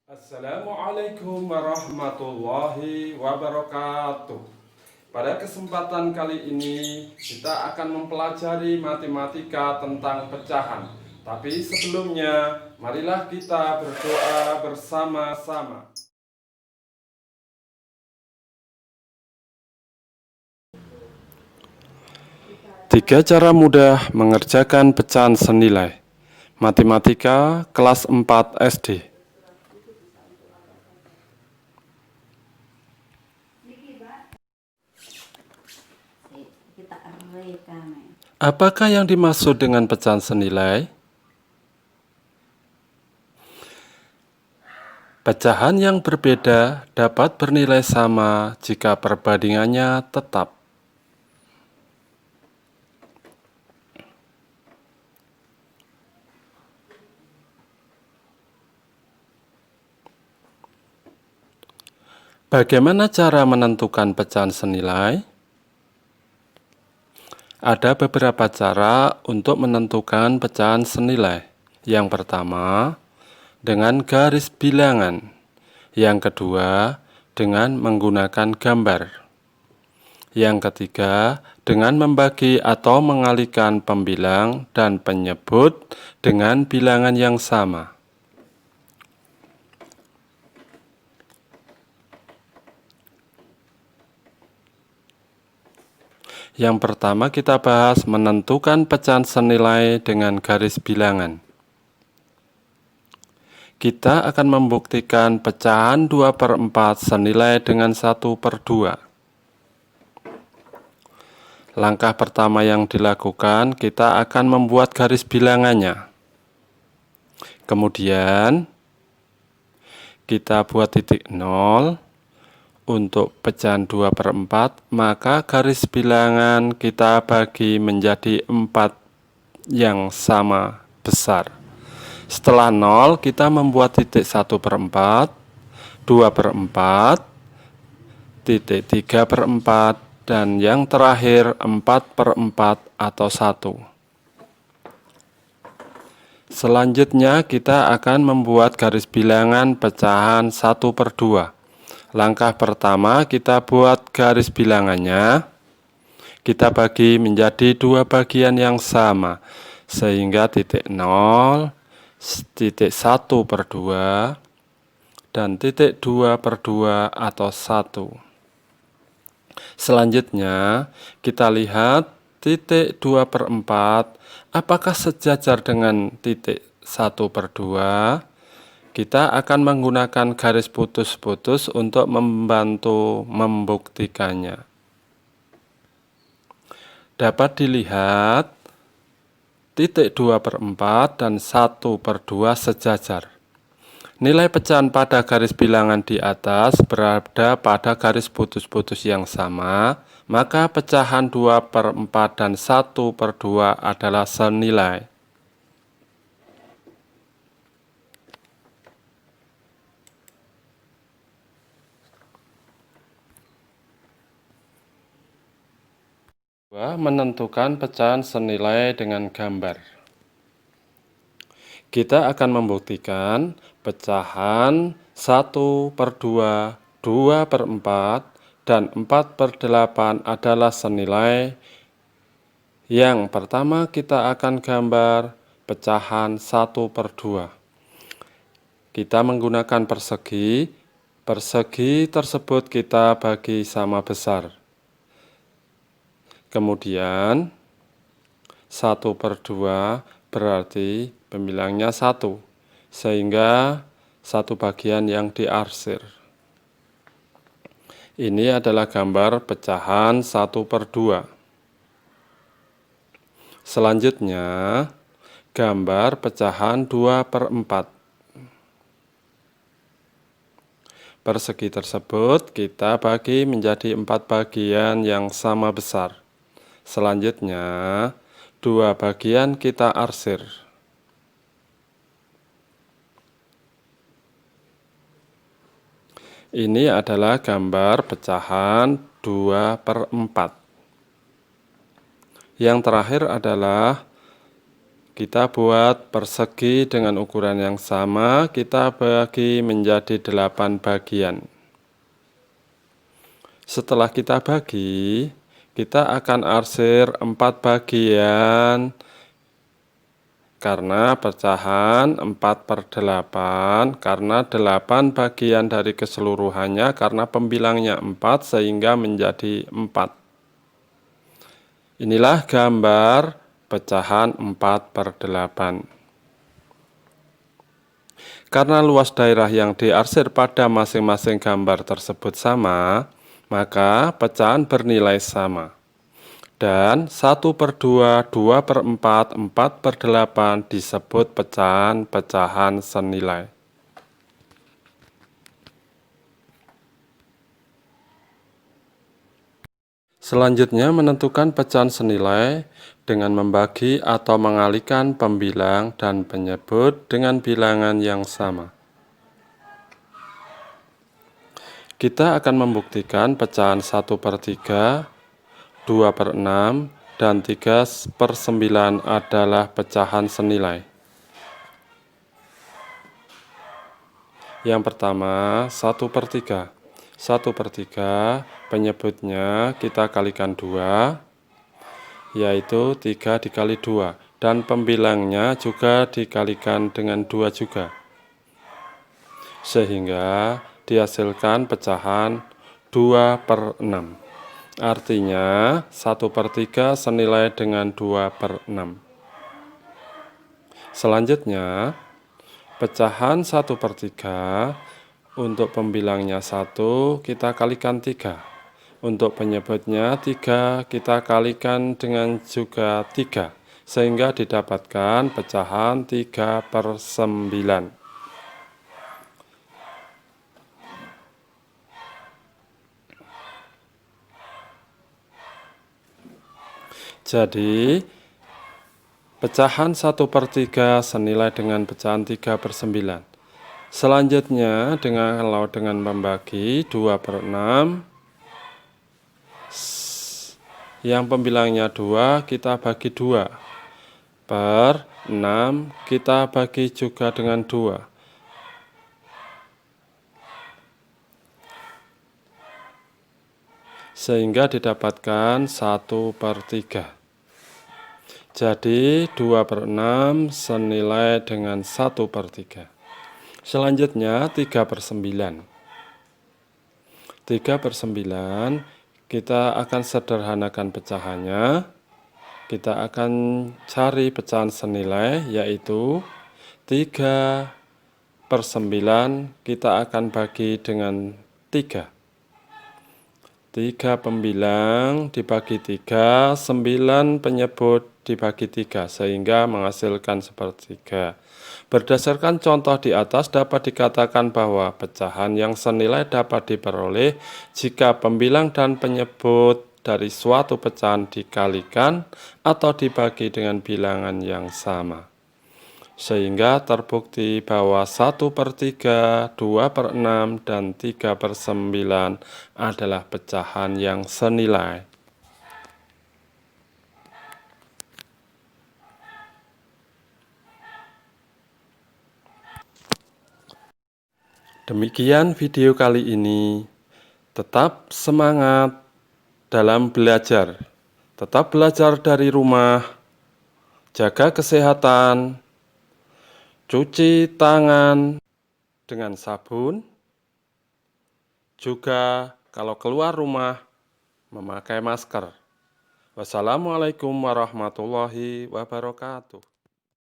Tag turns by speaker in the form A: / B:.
A: Assalamualaikum warahmatullahi wabarakatuh. Pada kesempatan kali ini kita akan mempelajari matematika tentang pecahan. Tapi sebelumnya marilah kita berdoa bersama-sama. Tiga cara mudah mengerjakan pecahan senilai. Matematika kelas 4 SD. Apakah yang dimaksud dengan pecahan senilai? Pecahan yang berbeda dapat bernilai sama jika perbandingannya tetap. Bagaimana cara menentukan pecahan senilai? Ada beberapa cara untuk menentukan pecahan senilai. Yang pertama, dengan garis bilangan. Yang kedua, dengan menggunakan gambar. Yang ketiga, dengan membagi atau mengalihkan pembilang dan penyebut dengan bilangan yang sama. Yang pertama kita bahas menentukan pecahan senilai dengan garis bilangan. Kita akan membuktikan pecahan 2/4 senilai dengan 1/2. Langkah pertama yang dilakukan, kita akan membuat garis bilangannya. Kemudian, kita buat titik 0. Untuk pecahan 2/4, maka garis bilangan kita bagi menjadi 4 yang sama besar. Setelah 0, kita membuat titik 1/4, 2/4, titik 3/4, dan yang terakhir 4/4 atau 1. Selanjutnya kita akan membuat garis bilangan pecahan 1/2. Langkah pertama kita buat garis bilangannya. Kita bagi menjadi 2 bagian yang sama, sehingga titik 0, titik 1/2, dan titik 2/2 atau 1. Selanjutnya kita lihat titik 2/4 apakah sejajar dengan titik 1/2. Kita akan menggunakan garis putus-putus untuk membantu membuktikannya. Dapat dilihat titik 2/4 dan 1/2 sejajar. Nilai pecahan pada garis bilangan di atas berada pada garis putus-putus yang sama, maka pecahan 2/4 dan 1/2 adalah senilai. Menentukan pecahan senilai dengan gambar. Kita akan membuktikan pecahan 1/2, 2/4, dan 4/8 adalah senilai. Yang pertama kita akan gambar pecahan 1/2. Kita menggunakan persegi. Persegi tersebut kita bagi sama besar. Kemudian 1/2 berarti pembilangnya 1, sehingga 1 bagian yang diarsir. Ini adalah gambar pecahan 1/2. Selanjutnya, gambar pecahan 2/4. Persegi tersebut kita bagi menjadi 4 bagian yang sama besar. Selanjutnya, 2 bagian kita arsir. Ini adalah gambar pecahan 2/4. Yang terakhir adalah Kita buat persegi dengan ukuran yang sama, kita bagi menjadi 8 bagian. Setelah kita bagi, kita akan arsir 4 bagian karena pecahan 4/8, karena 8 bagian dari keseluruhannya, karena pembilangnya 4 sehingga menjadi 4. Inilah gambar pecahan 4/8. Karena luas daerah yang diarsir pada masing-masing gambar tersebut sama, maka pecahan bernilai sama. Dan 1/2, 2/4, 4/8 disebut pecahan-pecahan senilai. Selanjutnya, menentukan pecahan senilai dengan membagi atau mengalihkan pembilang dan penyebut dengan bilangan yang sama. Kita akan membuktikan pecahan 1/3, 2/6, dan 3/9 adalah pecahan senilai. Yang pertama, 1/3. 1/3 penyebutnya kita kalikan 2, yaitu 3 dikali 2, dan pembilangnya juga dikalikan dengan 2 juga, sehingga dihasilkan pecahan 2/6. Artinya 1/3 senilai dengan 2/6. Selanjutnya, pecahan 1/3 untuk pembilangnya 1 kita kalikan 3. Untuk penyebutnya 3 kita kalikan dengan juga 3, sehingga didapatkan pecahan 3/9. Jadi pecahan 1/3 senilai dengan pecahan 3/9. Selanjutnya, dengan membagi 2/6, yang pembilangnya 2 kita bagi 2/6, kita bagi juga dengan 2, sehingga didapatkan 1/3. Jadi 2/6 senilai dengan 1/3. Selanjutnya 3/9. 3/9 kita akan sederhanakan pecahannya. Kita akan cari pecahan senilai, yaitu 3/9 kita akan bagi dengan 3. 3 pembilang dibagi 3, 9 penyebut dibagi 3, sehingga menghasilkan sepertiga. Berdasarkan contoh di atas dapat dikatakan bahwa pecahan yang senilai dapat diperoleh jika pembilang dan penyebut dari suatu pecahan dikalikan atau dibagi dengan bilangan yang sama. Sehingga terbukti bahwa 1/3, 2/6, dan 3/9 adalah pecahan yang senilai. Demikian video kali ini. Tetap semangat dalam belajar. Tetap belajar dari rumah. Jaga kesehatan. Cuci tangan dengan sabun. Juga kalau keluar rumah memakai masker. Wassalamualaikum warahmatullahi wabarakatuh.